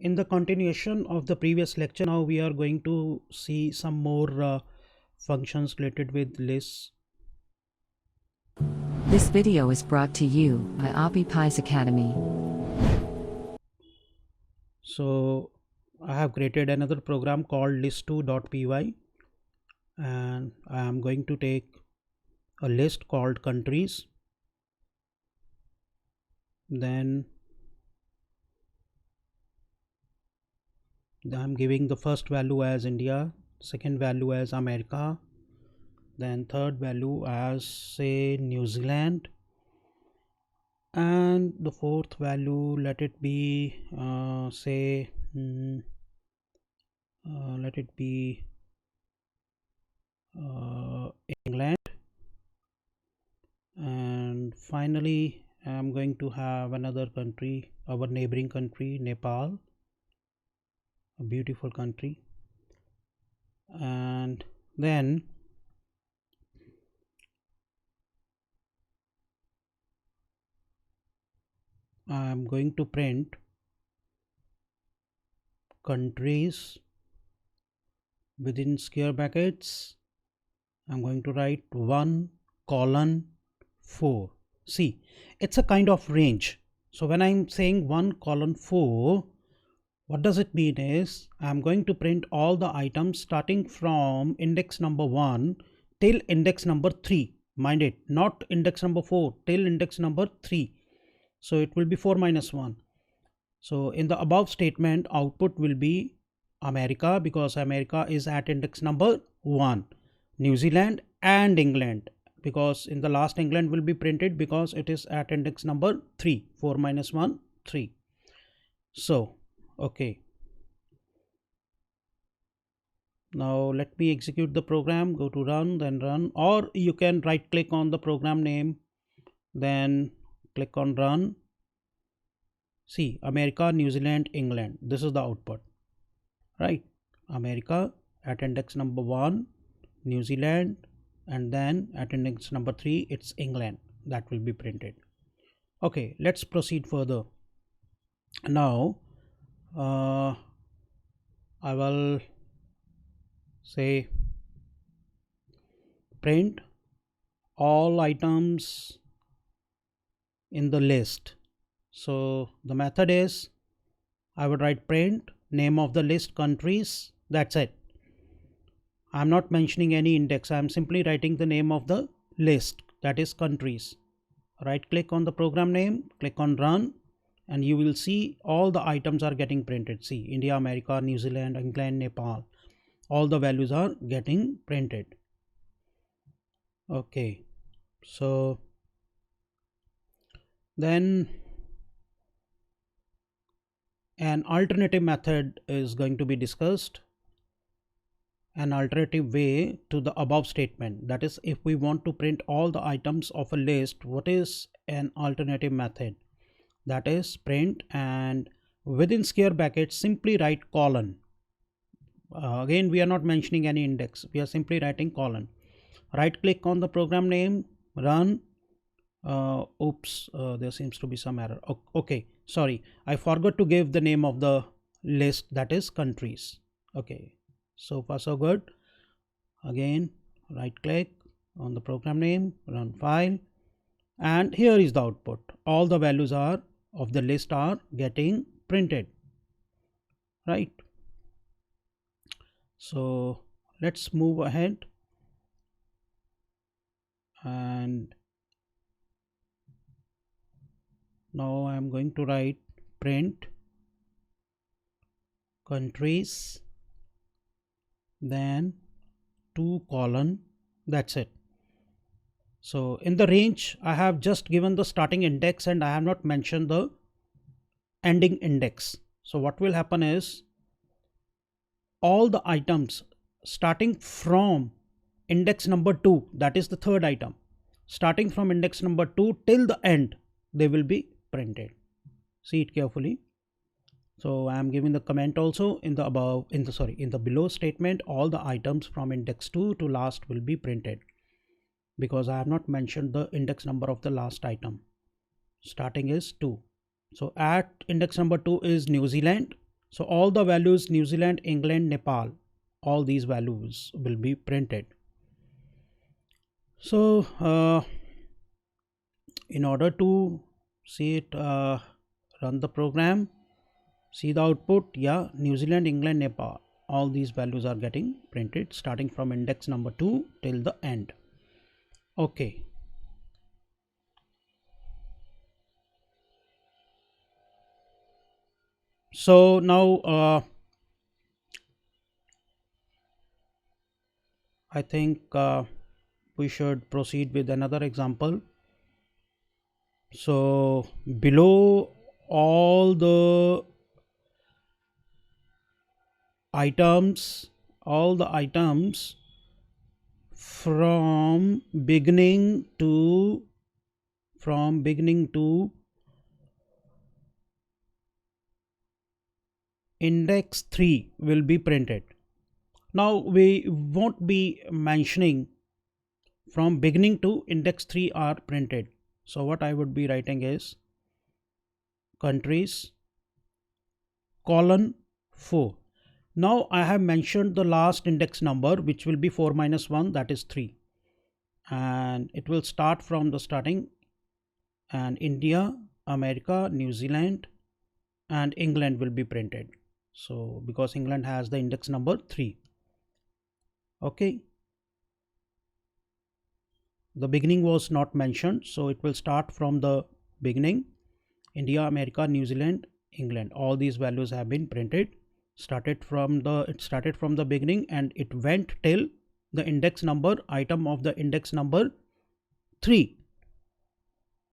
In the continuation of the previous lecture, now we are going to see some more functions related with lists. This video is brought to you by Appy Pie Academy. So I have created another program called list2.py, and I am going to take a list called countries. Then I'm giving the first value as India, second value as America, then third value as say New Zealand, and the fourth value let it be let it be England, and finally I'm going to have another country, our neighboring country, Nepal, a beautiful country. And then I'm going to print countries within square brackets. I'm going to write 1:4. See, it's a kind of range. So when I'm saying 1:4, what does it mean is I'm going to print all the items starting from index number 1 till index number 3. Mind it, not index number 4, till index number 3. So it will be 4 minus 1. So in the above statement, output will be America, because America is at index number 1, New Zealand and England, because in the last England will be printed because it is at index number 3. 4 minus 1, 3. So okay, now let me execute the program. Go to run, then run, or you can right click on the program name, then click on run. See, America, New Zealand, England, this is the output, right? America at index number 1, New Zealand, and then at index number 3 it's England. That will be printed. Okay, let's proceed further. Now I will say print all items in the list. So the method is I would write print name of the list countries. That's it. I'm not mentioning any index. I'm simply writing the name of the list, that is countries. Right click on the program name, click on run, and you will see all the items are getting printed. See, India, America, New Zealand, England, Nepal, all the values are getting printed. Okay, so then an alternative method is going to be discussed, an alternative way to the above statement. That is, if we want to print all the items of a list, what is an alternative method? That is print, and within square brackets simply write colon. Again, we are not mentioning any index, we are simply writing colon. Right click on the program name, run. There seems to be some error. Okay, sorry, I forgot to give the name of the list, that is countries. Okay, so far so good. Again, right click on the program name, run file, and here is the output. All the values are of the list are getting printed, right? So let's move ahead, and now I am going to write print countries, then 2 colon. That's it. So in the range I have just given the starting index and I have not mentioned the ending index. So what will happen is all the items starting from index number 2, that is the third item, starting from index number 2 till the end, they will be printed. See it carefully. So I am giving the comment also in the above, in the below statement, all the items from index 2 to last will be printed, because I have not mentioned the index number of the last item. Starting is 2. So at index number 2 is New Zealand, So all the values New Zealand, England, Nepal, all these values will be printed. So in order to see it, run the program, see the output. Yeah, New Zealand, England, Nepal, all these values are getting printed starting from index number 2 till the end. Okay. So now I think we should proceed with another example. So below all the items, from beginning to index 3 will be printed. Now we won't be mentioning from beginning to index 3 are printed. So what I would be writing is countries colon 4. Now I have mentioned the last index number, which will be 4 minus 1, that is 3, and it will start from the starting, and India, America, New Zealand and England will be printed. So because England has the index number 3. Okay, the beginning was not mentioned, so it will start from the beginning. India, America, New Zealand, England, all these values have been printed. It started from the beginning and it went till the index number item of the index number 3.